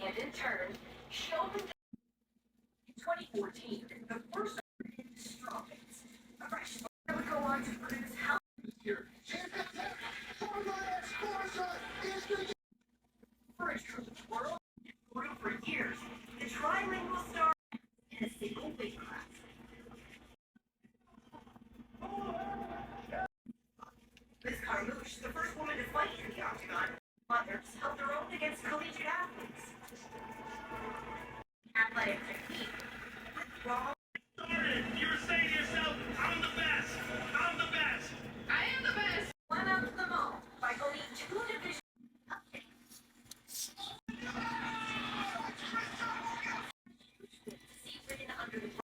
And in turn, she opened in 2014 the first strawberries. A fresh that would go on to produce health for a true world grew for years. The trilingual star in a single weight class. Miss Carmouche, the first woman to fight in the octagon, mothers held their own against collegiate athletes. Athletic technique. Raw. You were saying to yourself, I'm the best. I'm the best. I am the best. Went out to the mall by going 2 divisions. See written under the